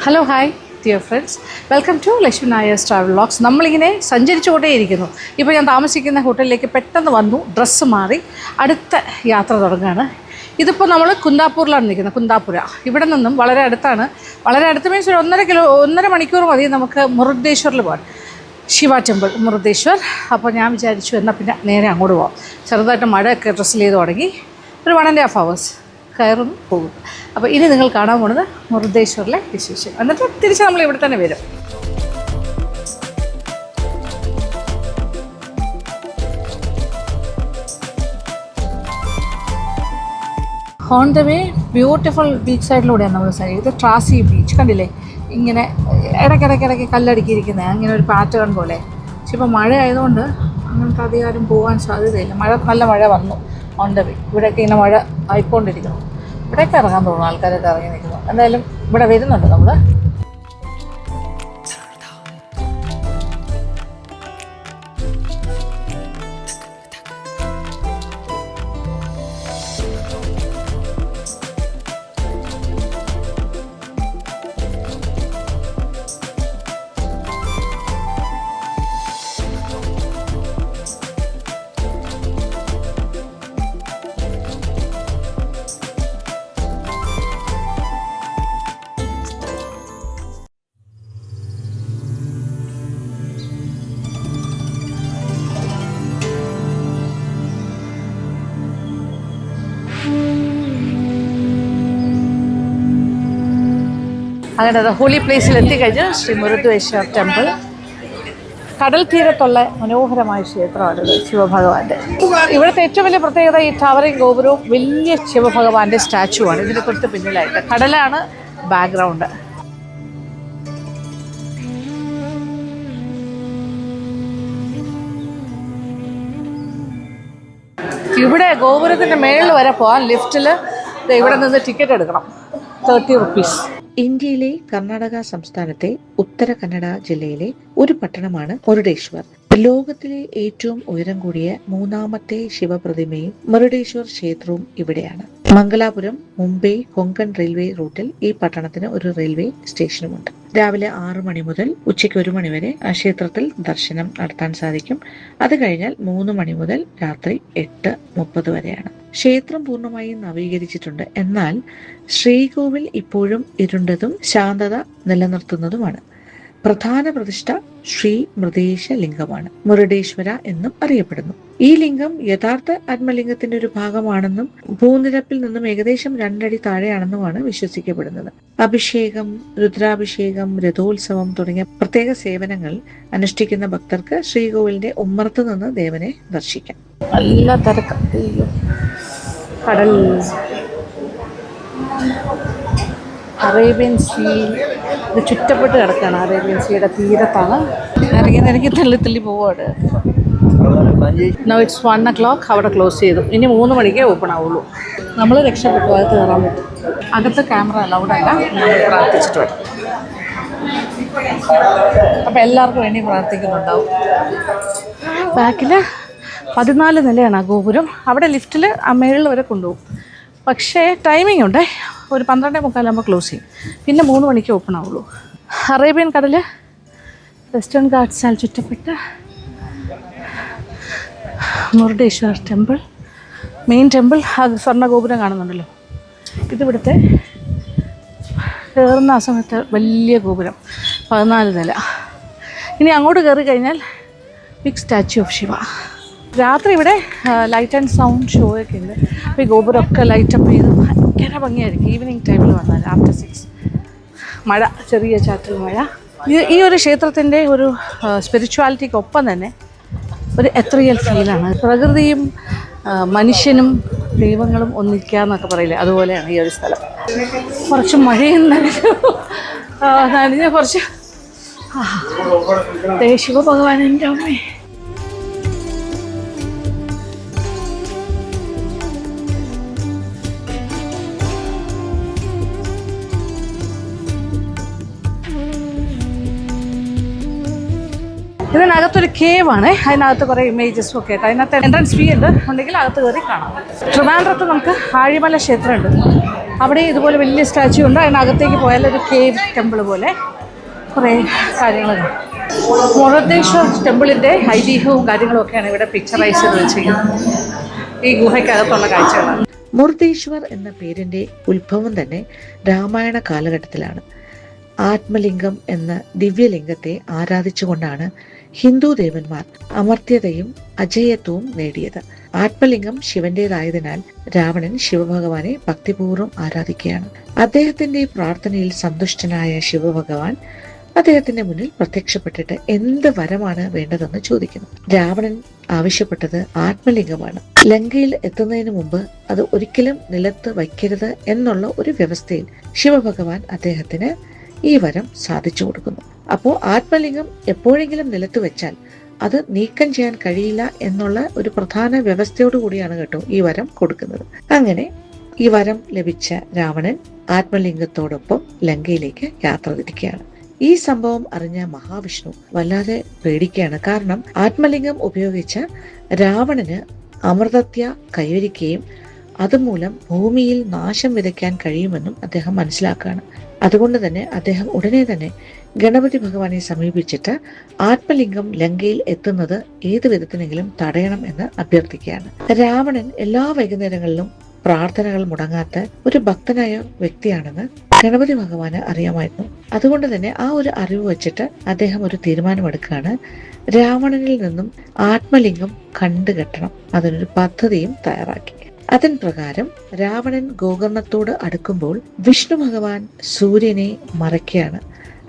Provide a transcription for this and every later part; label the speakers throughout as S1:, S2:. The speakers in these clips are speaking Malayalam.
S1: Hello hi dear friends, welcome to Lakshmi Nair's travel vlogs. നമ്മളിങ്ങനെ സഞ്ചരിച്ചുകൊണ്ടേയിരിക്കുന്നു. ഇപ്പോൾ ഞാൻ താമസിക്കുന്ന ഹോട്ടലിലേക്ക് പെട്ടെന്ന് വന്നു, ഡ്രസ്സ് മാറി അടുത്ത യാത്ര തുടങ്ങുകയാണ്. ഇതിപ്പോൾ നമ്മൾ കുന്താപ്പൂരിലാണ് നിൽക്കുന്നത്. കുന്താപ്പുര ഇവിടെ നിന്നും വളരെ അടുത്താണ്. വളരെ അടുത്ത് മീൻസ് ഒരു 1.5 മണിക്കൂർ മതി നമുക്ക് മുരുദേശ്വറിൽ പോകാൻ. ശിവ ടെമ്പിൾ മുരുദേശ്വർ. അപ്പോൾ ഞാൻ വിചാരിച്ചു എന്നാൽ പിന്നെ നേരെ അങ്ങോട്ട് പോകാം. ചെറുതായിട്ട് മഴയൊക്കെ ഡ്രസ്സിൽ ചെയ്ത് തുടങ്ങി. ഒരു 1.5 hours കയറുന്നു പോകും. അപ്പോൾ ഇനി നിങ്ങൾ കാണാൻ പോകുന്നത് മുരുദേശ്വറിലെ വിശേഷം. എന്നിട്ട് തിരിച്ച് നമ്മൾ ഇവിടെ തന്നെ വരും. On the way beautiful beach സൈഡിലൂടെയാണ് നമ്മൾ സൈഡ്. ഇത് ട്രാസി ബീച്ച് കണ്ടില്ലേ, ഇങ്ങനെ ഇടയ്ക്കിടയ്ക്ക് കല്ലടുക്കിയിരിക്കുന്നത്, അങ്ങനെ ഒരു പാറ്റേൺ പോലെ. പക്ഷെ ഇപ്പോൾ മഴ ആയതുകൊണ്ട് അങ്ങനത്തെ അധികാരം പോകാൻ സാധ്യതയില്ല. നല്ല മഴ വന്നു ഓൺ ദ വേ. ഇവിടെയൊക്കെ ഇങ്ങനെ മഴ ആയിക്കൊണ്ടിരിക്കുന്നു. ഇവിടെയൊക്കെ ഇറങ്ങാൻ തോന്നുന്നു, ആൾക്കാരൊക്കെ ഇറങ്ങി നിൽക്കുന്നു. എന്തായാലും ഇവിടെ വരുന്നുണ്ട് നമ്മൾ. അങ്ങനെ ഹോളി പ്ലേസിൽ എത്തിക്കഴിഞ്ഞ് ശ്രീ മുരുദേശ്വർ ടെമ്പിൾ. കടൽ തീരത്തുള്ള മനോഹരമായ ക്ഷേത്രമാണിത്, ശിവഭഗവാന്റെ. ഇവിടുത്തെ ഏറ്റവും വലിയ പ്രത്യേകത ഈ ടവറിങ് ഗോപുരവും വലിയ ശിവഭഗവാന്റെ സ്റ്റാച്ചു ആണ്. ഇതിന് തൊട്ട് പിന്നിലായിട്ട് കടലാണ് ബാക്ക്ഗ്രൗണ്ട്. ഇവിടെ ഗോപുരത്തിൻ്റെ മേളിൽ വരെ പോകാൻ ലിഫ്റ്റിൽ ഇവിടെ നിന്ന് ടിക്കറ്റ് എടുക്കണം, 30 rupees.
S2: ഇന്ത്യയിലെ കർണാടക സംസ്ഥാനത്തെ ഉത്തര കന്നഡ ജില്ലയിലെ ഒരു പട്ടണമാണ് മുരുദേശ്വർ. ലോകത്തിലെ ഏറ്റവും ഉയരം കൂടിയ 3ാമത്തെ ശിവപ്രതിമയും മുരുദേശ്വർ ക്ഷേത്രവും ഇവിടെയാണ്. മംഗലാപുരം മുംബൈ കൊങ്കൺ റെയിൽവേ റൂട്ടിൽ ഈ പട്ടണത്തിന് ഒരു റെയിൽവേ സ്റ്റേഷനുമുണ്ട്. രാവിലെ 6 മണി മുതൽ ഉച്ചയ്ക്ക് 1 മണി വരെ ആ ക്ഷേത്രത്തിൽ ദർശനം നടത്താൻ സാധിക്കും. അത് കഴിഞ്ഞാൽ 3 മണി മുതൽ രാത്രി 8:30 വരെയാണ്. ക്ഷേത്രം പൂർണ്ണമായും നവീകരിച്ചിട്ടുണ്ട്. എന്നാൽ ശ്രീകോവിൽ ഇപ്പോഴും ഇരുണ്ടതും ശാന്തത നിലനിർത്തുന്നതുമാണ്. പ്രധാന പ്രതിഷ്ഠ ശ്രീ മൃദേശ ലിംഗമാണ്. മുരുദേശ്വര എന്നും അറിയപ്പെടുന്നു. ഈ ലിംഗം യഥാർത്ഥ ആത്മലിംഗത്തിന്റെ ഒരു ഭാഗമാണെന്നും ഭൂനിരപ്പിൽ നിന്നും ഏകദേശം 2 അടി താഴെയാണെന്നുമാണ് വിശ്വസിക്കപ്പെടുന്നത്. അഭിഷേകം, രുദ്രാഭിഷേകം, രഥോത്സവം തുടങ്ങിയ പ്രത്യേക സേവനങ്ങൾ അനുഷ്ഠിക്കുന്ന ഭക്തർക്ക് ശ്രീകോവിലിന്റെ ഉമ്മറത്ത് നിന്ന് ദേവനെ ദർശിക്കാം.
S1: നല്ല തിരക്ക്. കടൽ, അറേബ്യൻ സീ ഇത് ചുറ്റപ്പെട്ട് കിടക്കുകയാണ്. അറേബ്യൻ സീയുടെ തീരത്താണ്. ഇറങ്ങി തള്ളി പോവാണ്. No it's 1 o'clock. അവിടെ ക്ലോസ് ചെയ്തു. ഇനി 3 മണിക്കേ ഓപ്പൺ ആവുള്ളൂ. നമ്മൾ രക്ഷപ്പെട്ടു, അകത്ത് കയറാൻ പറ്റും. അകത്ത് ക്യാമറ അലൗഡല്ല. നമ്മൾ പ്രാർത്ഥിച്ചിട്ട് വരും. അപ്പം എല്ലാവർക്കും വേണ്ടി പ്രാർത്ഥിക്കുന്നുണ്ടാവും. ബാക്കിൽ 14 നിലയാണ് ആ ഗോപുരം. അവിടെ ലിഫ്റ്റിൽ ആ മേളിൽ വരെ കൊണ്ടുപോകും. പക്ഷേ ടൈമിംഗ് ഉണ്ട്. ഒരു 12:45 ക്ലോസ് ചെയ്യും. പിന്നെ 3 മണിക്ക് ഓപ്പൺ ആവുള്ളൂ. അറേബ്യൻ കടൽ, വെസ്റ്റേൺ ഗാട്ട്സാൽ ചുറ്റപ്പെട്ട മുരുദേശ്വർ ടെമ്പിൾ, മെയിൻ ടെമ്പിൾ. ആ സ്വർണ്ണ ഗോപുരം കാണുന്നുണ്ടല്ലോ, ഇതിവിടുത്തെ കയറുന്ന ആ സമയത്ത് വലിയ ഗോപുരം, 14 നില. ഇനി അങ്ങോട്ട് കയറി കഴിഞ്ഞാൽ ബിഗ് സ്റ്റാച്യു ഓഫ് ശിവ. രാത്രി ഇവിടെ ലൈറ്റ് ആൻഡ് സൗണ്ട് ഷോ ഒക്കെ ഉണ്ട്. അപ്പോൾ ഈ ഗോപുരമൊക്കെ ലൈറ്റപ്പ് ചെയ്ത് ഭയങ്കര ഭംഗിയായിരിക്കും ഈവനിങ് ടൈമിൽ വന്നാൽ. ആഫ്റ്റർ 6 മഴ, ചെറിയ ചാറ്റൽ മഴ. ഈ ഒരു ക്ഷേത്രത്തിൻ്റെ ഒരു സ്പിരിച്വാലിറ്റിക്കൊപ്പം തന്നെ ഒരു എത്രിയൽ ഫീലാണ്. പ്രകൃതിയും മനുഷ്യനും ദൈവങ്ങളും ഒന്നിക്കുക എന്നൊക്കെ പറയില്ലേ, അതുപോലെയാണ് ഈ ഒരു സ്ഥലം. കുറച്ച് മഴയും നനഞ്ഞ കുറച്ച് ശിവഭഗവാനിൻ്റെ അമ്മേ. ഇത് ഇതിനകത്തൊരു കേവ് ആണ്, അതിനകത്ത് കുറേ ഇമേജസും ഒക്കെ ആയിട്ട് അതിനകത്ത് എൻട്രൻസ് ഫീ ഉണ്ട്, ഉണ്ടെങ്കിൽ അകത്ത് കയറി കാണാം. ട്രിവാൻഡ്രത്ത് നമുക്ക് ആഴിമല ക്ഷേത്രമുണ്ട്, അവിടെ ഇതുപോലെ വലിയ സ്റ്റാച്യു ഉണ്ട്. അതിനകത്തേക്ക് പോയാൽ ഒരു കേവ് ടെമ്പിൾ പോലെ കുറേ കാര്യങ്ങളുണ്ട്. മുരുടേശ്വർ ടെമ്പിളിൻ്റെ ഐതിഹ്യവും കാര്യങ്ങളും ഒക്കെയാണ് ഇവിടെ പിക്ചറൈസ് ചെയ്ത് വെച്ചിരിക്കുന്നത്. ഈ ഗുഹയ്ക്കകത്തുള്ള കാഴ്ചകളാണ്.
S2: മുരുടേശ്വർ എന്ന പേരിന്റെ ഉത്ഭവം തന്നെ രാമായണ കാലഘട്ടത്തിലാണ്. ആത്മലിംഗം എന്ന ദിവ്യലിംഗത്തെ ആരാധിച്ചുകൊണ്ടാണ് ഹിന്ദു ദേവന്മാർ അമർത്യതയും അജയത്വവും നേടിയത്. ആത്മലിംഗം ശിവന്റേതായതിനാൽ രാവണൻ ശിവഭഗവാനെ ഭക്തിപൂർവ്വം ആരാധിക്കുകയാണ്. അദ്ദേഹത്തിന്റെ പ്രാർത്ഥനയിൽ സന്തുഷ്ടനായ ശിവഭഗവാൻ അദ്ദേഹത്തിന്റെ മുന്നിൽ പ്രത്യക്ഷപ്പെട്ടിട്ട് എന്ത് വരമാണ് വേണ്ടതെന്ന് ചോദിക്കുന്നു. രാവണൻ ആവശ്യപ്പെട്ടത് ആത്മലിംഗമാണ്. ലങ്കയിൽ എത്തുന്നതിന് മുമ്പ് അത് ഒരിക്കലും നിലത്ത് വയ്ക്കരുത് എന്നുള്ള ഒരു വ്യവസ്ഥയിൽ ശിവഭഗവാൻ അദ്ദേഹത്തിന് ഈ വരം സാധിച്ചു കൊടുക്കുന്നു. അപ്പോൾ ആത്മലിംഗം എപ്പോഴെങ്കിലും നിലത്ത് വെച്ചാൽ അത് നീക്കം ചെയ്യാൻ കഴിയില്ല എന്നുള്ള ഒരു പ്രധാന വ്യവസ്ഥയോടു കൂടിയാണ് കേട്ടോ ഈ വരം കൊടുക്കുന്നത്. അങ്ങനെ ഈ വരം ലഭിച്ച രാവണൻ ആത്മലിംഗത്തോടൊപ്പം ലങ്കയിലേക്ക് യാത്ര തിരിക്കുകയാണ്. ഈ സംഭവം അറിഞ്ഞ മഹാവിഷ്ണു വല്ലാതെ പേടിക്കുകയാണ്. കാരണം ആത്മലിംഗം ഉപയോഗിച്ച രാവണന് അമൃതത്യ കൈവരിക്കുകയും അതുമൂലം ഭൂമിയിൽ നാശം വിതയ്ക്കാൻ കഴിയുമെന്നും അദ്ദേഹം മനസ്സിലാക്കുകയാണ്. അതുകൊണ്ട് തന്നെ അദ്ദേഹം ഉടനെ തന്നെ ഗണപതി ഭഗവാനെ സമീപിച്ചിട്ട് ആത്മലിംഗം ലങ്കയിൽ എത്തുന്നത് ഏതു വിധത്തിനെങ്കിലും തടയണം എന്ന് അഭ്യർത്ഥിക്കുകയാണ്. രാവണൻ എല്ലാ വൈകുന്നേരങ്ങളിലും പ്രാർത്ഥനകൾ മുടങ്ങാത്ത ഒരു ഭക്തനായ വ്യക്തിയാണെന്ന് ഗണപതി ഭഗവാന് അറിയാമായിരുന്നു. അതുകൊണ്ട് തന്നെ ആ ഒരു അറിവ് വെച്ചിട്ട് അദ്ദേഹം ഒരു തീരുമാനമെടുക്കുകയാണ്. രാവണനിൽ നിന്നും ആത്മലിംഗം കണ്ടുകെട്ടണം. അതിനൊരു പദ്ധതിയും തയ്യാറാക്കി. അതിൻ പ്രകാരം രാവണൻ ഗോകർണത്തോട് അടുക്കുമ്പോൾ വിഷ്ണു ഭഗവാൻ സൂര്യനെ മറയ്ക്കുകയാണ്.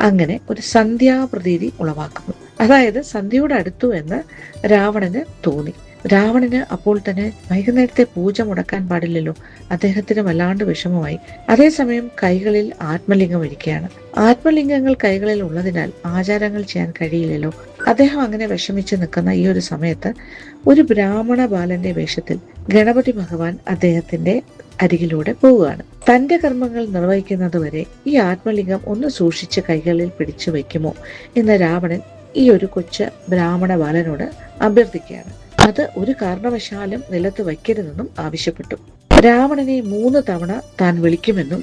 S2: അങ്ങനെ ഒരു സന്ധ്യാപ്രതീതി ഉളവാക്കുന്നു. അതായത് സന്ധ്യയോട് അടുത്തു എന്ന് രാവണന് തോന്നി. രാവണന് അപ്പോൾ തന്നെ വൈകുന്നേരത്തെ പൂജ മുടക്കാൻ പാടില്ലല്ലോ. അദ്ദേഹത്തിന് വല്ലാണ്ട് വിഷമമായി. അതേസമയം കൈകളിൽ ആത്മലിംഗം ഇരിക്കുകയാണ്. ആത്മലിംഗങ്ങൾ കൈകളിൽ ഉള്ളതിനാൽ ആചാരങ്ങൾ ചെയ്യാൻ കഴിയില്ലല്ലോ. അദ്ദേഹം അങ്ങനെ വിഷമിച്ച് നിൽക്കുന്ന ഈ ഒരു സമയത്ത് ഒരു ബ്രാഹ്മണ ബാലന്റെ വേഷത്തിൽ ഗണപതി ഭഗവാൻ അദ്ദേഹത്തിന്റെ അരികിലൂടെ പോവുകയാണ്. തന്റെ കർമ്മങ്ങൾ നിർവഹിക്കുന്നതുവരെ ഈ ആത്മലിംഗം ഒന്ന് സൂക്ഷിച്ച് കൈകളിൽ പിടിച്ചു വയ്ക്കുമോ എന്ന് രാവണൻ ഈ ഒരു കൊച്ചു ബ്രാഹ്മണ ബാലനോട് അഭ്യർത്ഥിക്കുകയാണ്. അത് ഒരു കാരണവശാലും നിലത്ത് വയ്ക്കരുതെന്നും ആവശ്യപ്പെട്ടു. രാവണനെ 3 തവണ താൻ വിളിക്കുമെന്നും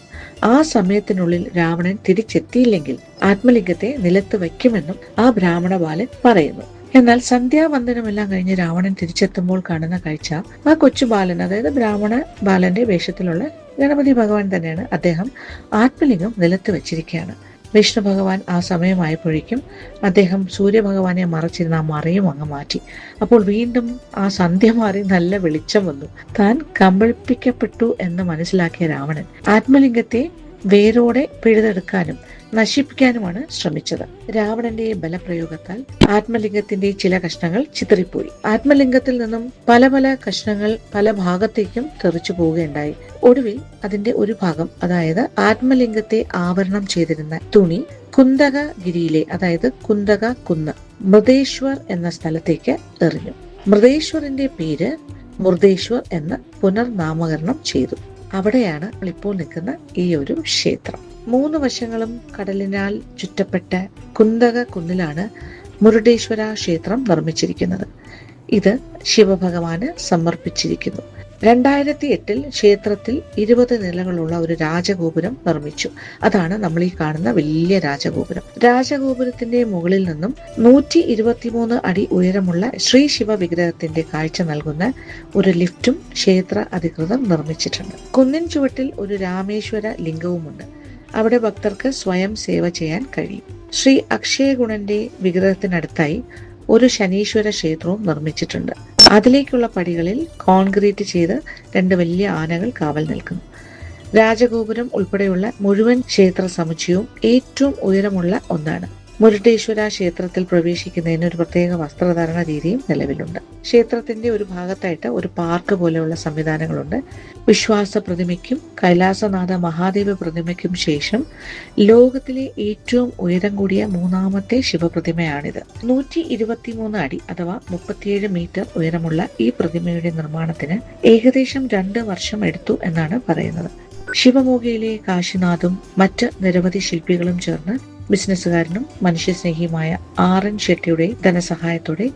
S2: ആ സമയത്തിനുള്ളിൽ രാവണൻ തിരിച്ചെത്തിയില്ലെങ്കിൽ ആത്മലിംഗത്തെ നിലത്ത് വയ്ക്കുമെന്നും ആ ബ്രാഹ്മണ ബാലൻ പറയുന്നു. എന്നാൽ സന്ധ്യാവന്ദനമെല്ലാം കഴിഞ്ഞ് രാവണൻ തിരിച്ചെത്തുമ്പോൾ കാണുന്ന കാഴ്ച ആ കൊച്ചു ബാലൻ, അതായത് ബ്രാഹ്മണ ബാലന്റെ വേഷത്തിലുള്ള ഗണപതി ഭഗവാൻ തന്നെയാണ്. അദ്ദേഹം ആത്മലിംഗം നിലത്ത് വെച്ചിരിക്കുകയാണ്. വിഷ്ണു ഭഗവാൻ ആ സമയമായപ്പോഴേക്കും അദ്ദേഹം സൂര്യഭഗവാനെ മറച്ചിരുന്ന ആ മറയും അങ്ങ് മാറ്റി. അപ്പോൾ വീണ്ടും ആ സന്ധ്യ മാറി നല്ല വെളിച്ചം വന്നു. താൻ കബളിപ്പിക്കപ്പെട്ടു എന്ന് മനസ്സിലാക്കിയ രാവണൻ ആത്മലിംഗത്തെ വേരോടെ പിഴുതെടുക്കാനും നശിപ്പിക്കാനുമാണ് ശ്രമിച്ചത്. രാവണന്റെ ബലപ്രയോഗത്താൽ ആത്മലിംഗത്തിന്റെ ചില കഷ്ണങ്ങൾ ചിതറിപ്പോയി. ആത്മലിംഗത്തിൽ നിന്നും പല പല കഷ്ണങ്ങൾ പല ഭാഗത്തേക്കും തെറിച്ചു പോവുകയുണ്ടായി. ഒടുവിൽ അതിന്റെ ഒരു ഭാഗം, അതായത് ആത്മലിംഗത്തെ ആവരണം ചെയ്തിരുന്ന തുണി കുന്തകഗിരിയിലെ, അതായത് കുന്തക കുന്ന് മൃദേശ്വർ എന്ന സ്ഥലത്തേക്ക് എറിഞ്ഞു. മൃദേശ്വറിന്റെ പേര് മുരുടേശ്വർ എന്ന് പുനർനാമകരണം ചെയ്തു. അവിടെയാണ് ഇപ്പോൾ നിൽക്കുന്ന ഈ ഒരു ക്ഷേത്രം. 3 വശങ്ങളും കടലിനാൽ ചുറ്റപ്പെട്ട കുന്തക കുന്നിലാണ് മുരുടേശ്വര ക്ഷേത്രം നിർമ്മിച്ചിരിക്കുന്നത്. ഇത് ശിവഭഗവാന് സമർപ്പിച്ചിരിക്കുന്നു. 2008 ക്ഷേത്രത്തിൽ 20 നിലകളുള്ള ഒരു രാജഗോപുരം നിർമ്മിച്ചു. അതാണ് നമ്മൾ ഈ കാണുന്ന വലിയ രാജഗോപുരം. രാജഗോപുരത്തിന്റെ മുകളിൽ നിന്നും 123 അടി ഉയരമുള്ള ശ്രീ ശിവ വിഗ്രഹത്തിന്റെ കാഴ്ച നൽകുന്ന ഒരു ലിഫ്റ്റും ക്ഷേത്ര അധികൃതർ നിർമ്മിച്ചിട്ടുണ്ട്. കുന്നിൻ ചുവട്ടിൽ ഒരു രാമേശ്വര ലിംഗവുമുണ്ട്. അവിടെ ഭക്തർക്ക് സ്വയം സേവ ചെയ്യാൻ കഴിയും. ശ്രീ അക്ഷയഗുണന്റെ വിഗ്രഹത്തിനടുത്തായി ഒരു ശനീശ്വര ക്ഷേത്രവും നിർമ്മിച്ചിട്ടുണ്ട്. അതിലേക്കുള്ള പടികളിൽ കോൺക്രീറ്റ് ചെയ്ത് 2 വലിയ ആനകൾ കാവൽ നിൽക്കുന്നു. രാജഗോപുരം ഉൾപ്പെടെയുള്ള മുഴുവൻ ക്ഷേത്ര സമുച്ചയവും ഏറ്റവും ഉയരമുള്ള ഒന്നാണ്. മുരുടേശ്വര ക്ഷേത്രത്തിൽ പ്രവേശിക്കുന്നതിന് ഒരു പ്രത്യേക വസ്ത്രധാരണ രീതിയും നിലവിലുണ്ട്. ക്ഷേത്രത്തിന്റെ ഒരു ഭാഗത്തായിട്ട് ഒരു പാർക്ക് പോലെയുള്ള സംവിധാനങ്ങളുണ്ട്. വിശ്വാസ പ്രതിമയ്ക്കും കൈലാസനാഥ മഹാദേവ പ്രതിമയ്ക്കും ശേഷം ലോകത്തിലെ ഏറ്റവും ഉയരം കൂടിയ 3ാമത്തെ ശിവപ്രതിമയാണിത്. 123 അടി അഥവാ 37 മീറ്റർ ഉയരമുള്ള ഈ പ്രതിമയുടെ നിർമ്മാണത്തിന് ഏകദേശം 2 വർഷം എടുത്തു എന്നാണ് പറയുന്നത്. ശിവമോഗയിലെ കാശിനാഥും മറ്റ് നിരവധി ശില്പികളും ചേർന്ന് ബിസിനസ്സുകാരനും മനുഷ്യസ്നേഹിയുമായ RN ഷെട്ടിയുടെ ധനസഹായത്തോടെ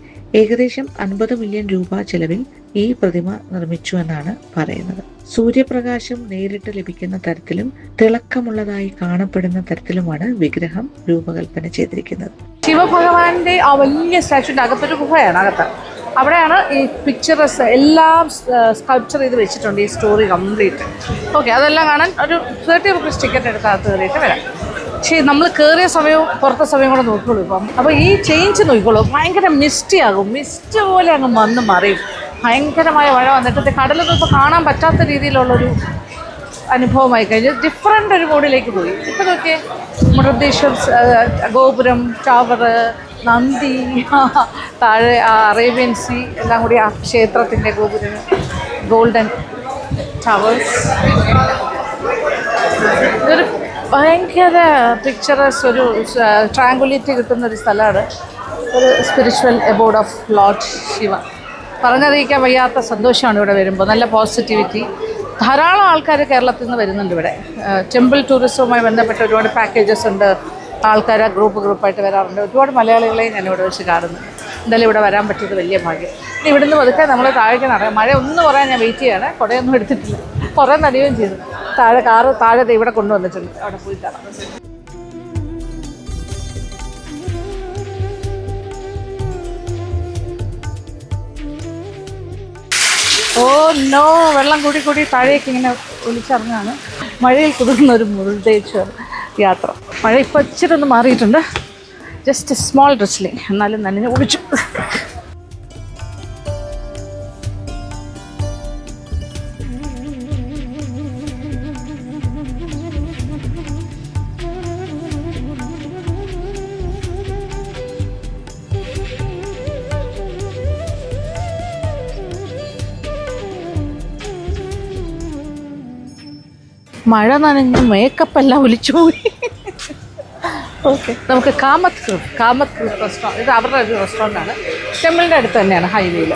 S2: ഏകദേശം 50 മില്യൺ രൂപ ചെലവിൽ ഈ പ്രതിമ നിർമ്മിച്ചു എന്നാണ് പറയുന്നത്. സൂര്യപ്രകാശം നേരിട്ട് ലഭിക്കുന്ന തരത്തിലും തിളക്കമുള്ളതായി കാണപ്പെടുന്ന തരത്തിലുമാണ് വിഗ്രഹം രൂപകൽപ്പന ചെയ്തിരിക്കുന്നത്.
S1: ശിവഭഗവാന്റെ ആ വലിയ സ്റ്റാച്യൂന്റെ അകത്തൊരു ഗുഹയാണ് അകത്ത്. അവിടെയാണ് ഈ പിക്ചറസ് എല്ലാം സ്കൾപ്ചർ ചെയ്ത് വെച്ചിട്ടുണ്ട്, ഈ സ്റ്റോറി കംപ്ലീറ്റ്. ഓക്കെ, അതെല്ലാം കാണാൻ ഒരു 30 റുപ്പീസ് ടിക്കറ്റ് എടുത്ത് അകത്ത് കയറിയിട്ട് വരാം. പക്ഷേ നമ്മൾ കയറിയ സമയവും പുറത്തെ സമയം കൂടെ നോക്കിക്കോളൂ ഇപ്പം. അപ്പോൾ ഈ ചേഞ്ച് നോക്കിക്കോളൂ, ഭയങ്കര മിസ്റ്റി ആകും, മിസ്റ്റ് പോലെ അങ്ങ് വന്ന് മറിയും. ഭയങ്കരമായ മഴ വന്നിട്ട് കടലൊന്നും ഇപ്പോൾ കാണാൻ പറ്റാത്ത രീതിയിലുള്ളൊരു അനുഭവമായി കഴിഞ്ഞു. ഡിഫറെൻ്റ് ഒരു മോഡിലേക്ക് പോയി. ഇപ്പം നോക്കിയേ, മൃഗേശ്വർ ഗോപുരം, ടവർ, നന്ദി, താഴെ അറേബ്യൻ സീ എല്ലാം കൂടി ആ ക്ഷേത്രത്തിൻ്റെ ഗോപുരം, ഗോൾഡൻ ടവേഴ്സ്. ഇതൊരു ഭയങ്കര പിക്ചറസ് ഒരു ട്രാങ്കുലിറ്റി കിട്ടുന്നൊരു സ്ഥലമാണ്. ഒരു spiritual aboard of Lord Shiva. പറഞ്ഞറിയിക്കാൻ വയ്യാത്ത സന്തോഷമാണ് ഇവിടെ വരുമ്പോൾ. നല്ല പോസിറ്റിവിറ്റി. ധാരാളം ആൾക്കാർ കേരളത്തിൽ നിന്ന് വരുന്നുണ്ട് ഇവിടെ. ടെമ്പിൾ ടൂറിസവുമായി ബന്ധപ്പെട്ട ഒരുപാട് പാക്കേജസ് ഉണ്ട്. ആൾക്കാർ ഗ്രൂപ്പായിട്ട് വരാറുണ്ട്. ഒരുപാട് മലയാളികളെയും ഞാനിവിടെ വെച്ച് കാണുന്നു. എന്തായാലും ഇവിടെ വരാൻ പറ്റിയത് വലിയ ഭാഗ്യം. ഇനി ഇവിടുന്ന് പതുക്കെ നമ്മൾ താഴേക്ക് നടക്കാം. മഴ ഒന്ന് പറയാൻ ഞാൻ വെയിറ്റ് ചെയ്യാണ്. കുടയൊന്നും എടുത്തിട്ടില്ല, കുറേ നനയുകയും ചെയ്തു. കാറ് താഴെ ഇവിടെ കൊണ്ടുവന്നിട്ടുണ്ട്, അവിടെ പോയി കാണാം. ഓ നോ, വെള്ളം കൂടി താഴേക്ക് ഇങ്ങനെ ഒലിച്ചിറങ്ങാണ്. മഴയിൽ കുതിർന്ന ഒരു മുരുടേശ്വർ യാത്ര. മഴ ഇപ്പോൾ ഇച്ചിരി ഒന്ന് മാറിയിട്ടുണ്ട്. ജസ്റ്റ് സ്മോൾ ഡ്രസ്ലിങ്, എന്നാലും നനഞ്ഞ് കുടിച്ചു. മഴ നനഞ്ഞ് മേക്കപ്പ് എല്ലാം ഒലിച്ചു പോയി. ഓക്കെ, നമുക്ക് കാമത്ത് ഗ്രൂപ്പ് റെസ്റ്റോറൻറ്റ്. ഇത് അവരുടെ ഒരു റെസ്റ്റോറൻ്റാണ്. ടെമ്പിളിൻ്റെ അടുത്ത് തന്നെയാണ്, ഹൈവേയിൽ.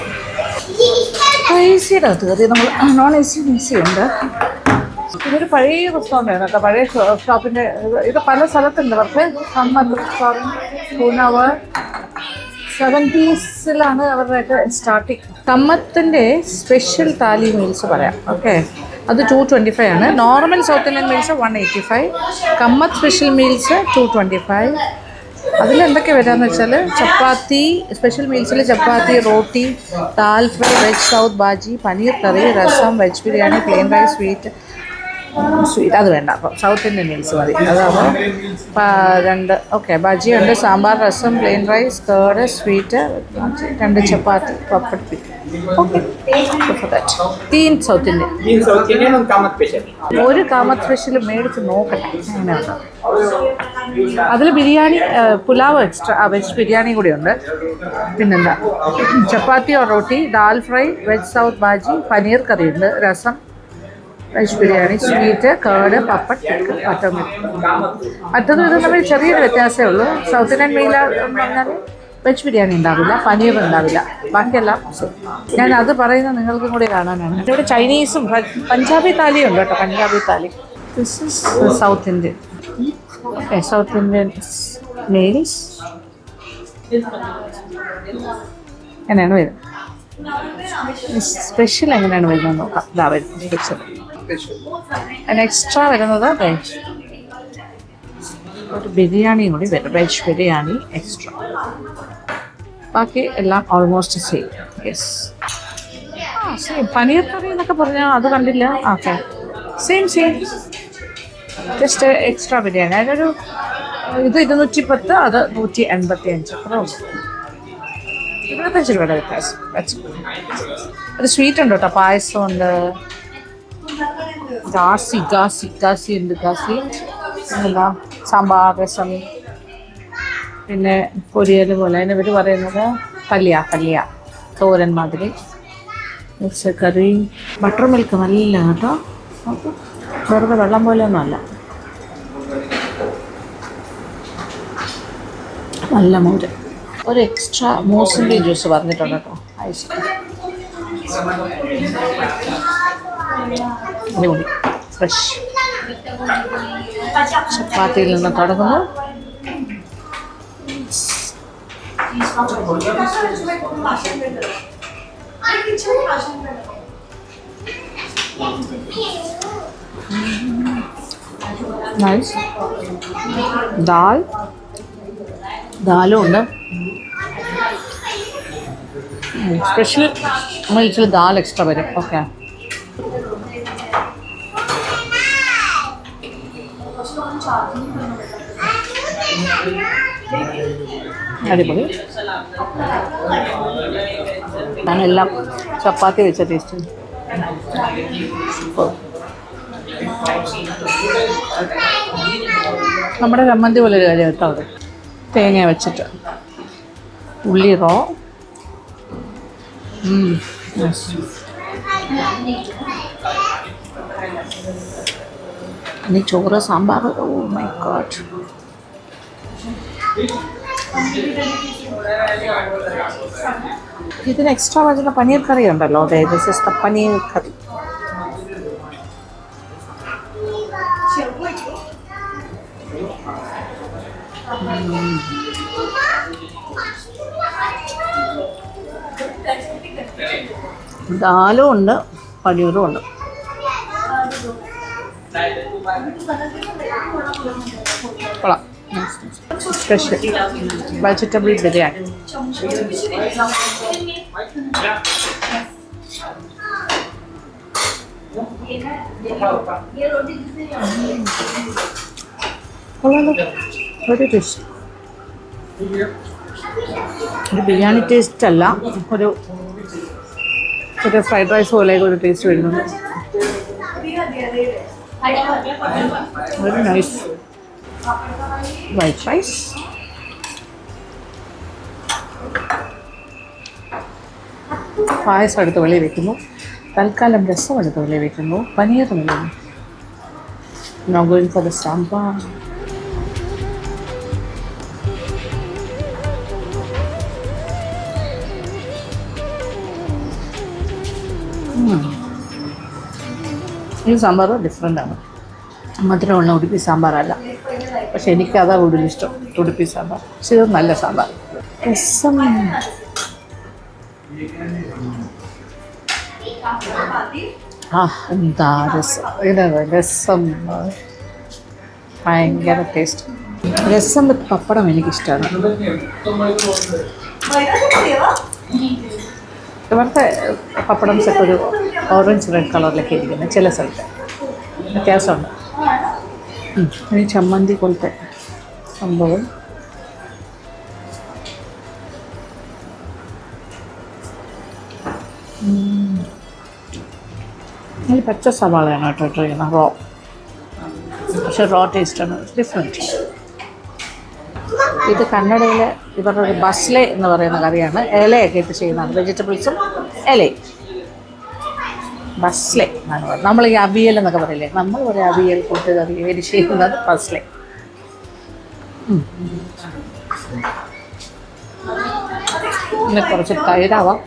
S1: AC-യുടെ അകത്ത് കയറി നമ്മൾ. നോൺ AC ഉണ്ട്. ഇതൊരു പഴയ റെസ്റ്റോറൻ്റാണ് കേട്ടോ, പഴയ ഷോപ്പിൻ്റെ. ഇത് പല സ്ഥലത്തുണ്ട്. അവർക്ക് കാമത്ത് റെസ്റ്റോറൻറ്റ് പൂനാവ് 70s അവരുടെയൊക്കെ സ്റ്റാർട്ടിങ്. കമ്മത്തിൻ്റെ സ്പെഷ്യൽ താലി മീൽസ് പറയാം. ഓക്കെ, അത് 225 ആണ്. Normal south Indian meals 185. Kamath special meals 225. അതിലെന്തൊക്കെ വരാമെന്ന് വെച്ചാൽ ചപ്പാത്തി, സ്പെഷ്യൽ മീൽസിൽ chapati, roti, dal fry, veg south bhaji, paneer curry, rasam, veg biryani, plain rice, sweet അത് വേണ്ട. അപ്പം സൗത്ത് ഇന്ത്യൻ മീൽസ് മതി. അതാകുമ്പോൾ 2 ഓക്കെ ബജി ഉണ്ട്, sambar, rasam, plain rice, curd, sweet, 2 chapati, papad pick. Okay, തീൻ സൗത്ത് ഇന്ത്യൻ. ഒരു കാമത്ത് സ്പെഷ്യൽ മേടിച്ച് നോക്കട്ടെ എങ്ങനെയുണ്ട്. അതിൽ ബിരിയാണി, പുലാവ് എക്സ്ട്രാ, വെജ് ബിരിയാണി കൂടി ഉണ്ട്. പിന്നെന്താ, chapati or roti, dal fry, veg south bhaji, paneer curry ഉണ്ട്, rasam, veg biryani, sweet, curd, papad, pick, മറ്റൊന്നും ഇത് തമ്മിൽ ചെറിയൊരു വ്യത്യാസമേ ഉള്ളൂ. സൗത്ത് ഇന്ത്യൻ മീൽ എന്ന് പറഞ്ഞാൽ വെജ് ബിരിയാണി ഉണ്ടാവില്ല, പനീർ ഉണ്ടാവില്ല, ബാക്കിയെല്ലാം ഞാൻ അത് പറയുന്നത് നിങ്ങൾക്കും കൂടി കാണാനാണ്. ഇവിടെ ചൈനീസും പഞ്ചാബി താലിയും ഉണ്ട് കേട്ടോ, പഞ്ചാബി താലി. This is south Indian. South Indian meals എങ്ങനെയാണ് വരുന്നത്, സ്പെഷ്യൽ എങ്ങനെയാണ് വരുന്നത് നോക്കാം. ഇതാ വരുന്നത് സ്പെഷ്യൽ. അതിന് എക്സ്ട്രാ വരുന്നത് വെജ്, ഒരു ബിരിയാണിയും കൂടി വരും, വെജ് ബിരിയാണി എക്സ്ട്രാ. ബാക്കി എല്ലാം almost same. Yes, same. Paneer curry എന്നൊക്കെ പറഞ്ഞാൽ അത് കണ്ടില്ല. Okay, same just extra biryani. അതിനൊരു ഇത് 210, അത് 185. അത്ര 25 രൂപയുടെ വ്യത്യാസം. ഒരു സ്വീറ്റ് ഉണ്ട് കേട്ടോ, പായസം ഉണ്ട്, ഗാസി ഉണ്ട്, പിന്നെന്താ സാമ്പാർ, രസം, പിന്നെ പൊരിയൽ പോലെ. അതിന് ഇവർ പറയുന്നത് പല്ലിയ തോരൻ മാതിരി, മിക്സ് കറി, ബട്ടർ മിൽക്ക് നല്ല കേട്ടോ, വെറുതെ വെള്ളം പോലെ ഒന്നും അല്ല, നല്ല മോര്. ഒരു എക്സ്ട്രാ മൂസമ്പി ജ്യൂസ് പറഞ്ഞിട്ടുണ്ട് കേട്ടോ, ഐസ്. അടിപൊളി ഫ്രഷ്. ചപ്പാത്തിയിൽ നിന്ന് തുടങ്ങുന്നു, നൈസ്. ദാലും ഉണ്ട്. സ്പെഷ്യൽ നമ്മൾ ഇച്ചിരി ദാൽ എക്സ്ട്രാ വരും. ഓക്കെ, അടിപൊളി. ഞാനെല്ലാം ചപ്പാത്തി വെച്ച ടേസ്റ്റ്. നമ്മുടെ ചമ്മന്തി പോലെ ഒരു കാര്യം കേട്ടോ അത്. തേങ്ങ വെച്ചിട്ട് ഉള്ളി റോ. ഇനി ചോറ് സാമ്പാർ. Oh my God. ഇതിന് എക്സ്ട്രാ വരുന്ന പനീർ കറി ഉണ്ടല്ലോ. അതെ, this is the paneer curry. ദാലും ഉണ്ട്, പനീറും ഉണ്ട്. കൊള്ളാം. Special vegetable biryani. ഒരു ടേസ്റ്റ്. ഒരു ബിരിയാണി ടേസ്റ്റ് അല്ല, ഒരു ഫ്രൈഡ് റൈസ് പോലെ ഒരു ടേസ്റ്റ് വരുന്നുണ്ട്. Very nice. വൈറ്റ് റൈസ്, പായസം എടുത്ത് വെളിയിൽ വെക്കുന്നു. തൽക്കാലം രസം എടുത്ത് വെളിയിൽ വെക്കുന്നു. പനീർ വെളിയിൽ. Now going for the sambar. ഈ സാമ്പാർ ഡിഫറെൻ്റ് ആണ്. മധുരമുള്ള ഉടുപ്പി സാമ്പാറല്ല, പക്ഷെ എനിക്കതാ കൂടുതൽ ഇഷ്ടം, ഉടുപ്പി സാമ്പാർ. പക്ഷെ ഇത് നല്ല സാമ്പാർ. രസം. എന്താ രസം. രസം ഭയങ്കര ടേസ്റ്റ്. രസം വിത്ത് പപ്പടം എനിക്കിഷ്ടമാണ്. ഇവിടുത്തെ പപ്പടം സെറ്റ് ഒരു ഓറഞ്ച് റെഡ് കളറിലൊക്കെ ഇരിക്കുന്നത് ചില സ്ഥലത്ത്. വ്യത്യാസമുണ്ട്. ഈ ചമ്മന്തി പോലത്തെ സംഭവം. ഈ പച്ച സവാളയാണ് കേട്ടോ ട്രൈ ചെയ്യുന്നത്. റോ, പക്ഷെ റോ ടേസ്റ്റാണ്, ഡിഫറെൻറ്റ്. ഇത് കന്നഡയിൽ ഇവരുടെ ഒരു ബസ്ലെ എന്ന് പറയുന്ന കറിയാണ്. ഇലയൊക്കെ ഇട്ട് ചെയ്യുന്നതാണ്. വെജിറ്റബിൾസും ഇലയും. ബസ്ലെ എന്നാണ് പറയുന്നത്. നമ്മൾ ഈ അവിയൽ എന്നൊക്കെ പറയില്ലേ, നമ്മൾ ഒരു അവിയൽ കൂട്ടുകറി വേരി ചെയ്യുന്നത് ബസ്ലെ. പിന്നെ കുറച്ച് തൈരാവാം.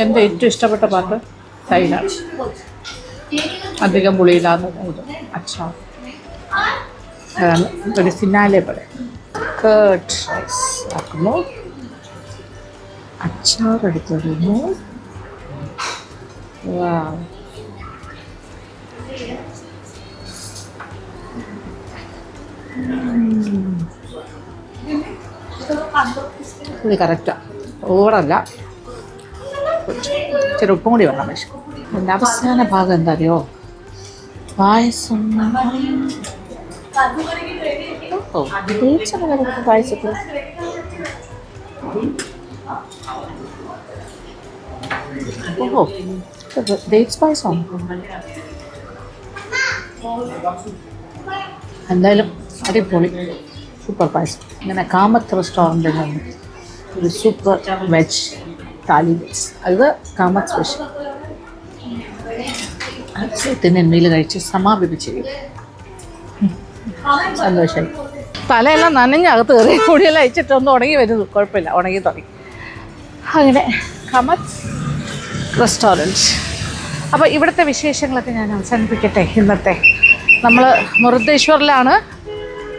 S1: എൻ്റെ ഏറ്റവും ഇഷ്ടപ്പെട്ട പാട്ട് തൈരാണ്. അധികം പുളിയില്ലാതെ അച്ചാർ. അതാണ് ഒരു ഫിനാലെ പോലെ. കേർഡ് റൈസ് ആക്കുന്നു. അച്ചാർ എടുത്തിടുന്നു. ഇത് കറക്റ്റാണ്, ഓവറല്ല. ഇച്ചിരി ഉപ്പും കൂടി വേണം. പക്ഷെ എൻ്റെ അവസാന ഭാഗം എന്താ അറിയോ, പായസം. പായസത്തിൽ ഓഹോ ഡേറ്റ്സ് പായസം. എന്തായാലും അടിപൊളി, സൂപ്പർ പായസം. ഇങ്ങനെ കാമത്ത് റെസ്റ്റോറൻറ്റിൽ നിന്ന് ഒരു സൂപ്പർ വെജ് താലി വെജ്. അത് കാമത്ത് സ്പെഷ്യൽ. അതിന് എണ്ണയിൽ കഴിച്ച് സമാപിപ്പിച്ച് സന്തോഷമായി. തലയെല്ലാം നനഞ്ഞകത്ത് കയറി കൂടിയെല്ലാം അയച്ചിട്ടൊന്ന് ഉണങ്ങി വരുന്നു. കുഴപ്പമില്ല, ഉണങ്ങി തുടങ്ങി. അങ്ങനെ കാമത്ത് റെസ്റ്റോറൻറ്റ്. അപ്പോൾ ഇവിടുത്തെ വിശേഷങ്ങളൊക്കെ ഞാൻ അവസാനിപ്പിക്കട്ടെ. ഇന്നത്തെ നമ്മൾ മുരുദേശ്വറിലാണ്.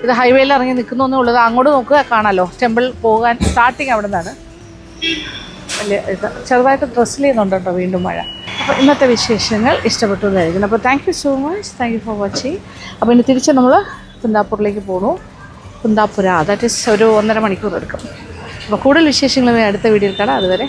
S1: ഇത് ഹൈവേയിൽ ഇറങ്ങി നിൽക്കുന്നൊന്നും ഉള്ളത്. അങ്ങോട്ട് നോക്കുക കാണാമല്ലോ, ടെമ്പിൾ പോകാൻ സ്റ്റാർട്ടിങ് അവിടെ നിന്നാണ്. വലിയ ഇത് ചെറുതായിട്ട് ഡ്രസ്സിൽ ചെയ്യുന്നുണ്ട് കേട്ടോ വീണ്ടും മഴ. അപ്പോൾ ഇന്നത്തെ വിശേഷങ്ങൾ ഇഷ്ടപ്പെട്ടു എന്നായിരിക്കുന്നു. അപ്പോൾ thank you so much, thank you for watching. അപ്പോൾ ഇനി തിരിച്ച് നമ്മൾ കുന്താപ്പൂരിലേക്ക് പോകുന്നു. കുന്താപ്പുര, ദാറ്റ് ഈസ് ഒരു 1.5 മണിക്കൂർ എടുക്കും. അപ്പോൾ കൂടുതൽ വിശേഷങ്ങളുമായി അടുത്ത വീഡിയോയിൽ കാണാം. അതുവരെ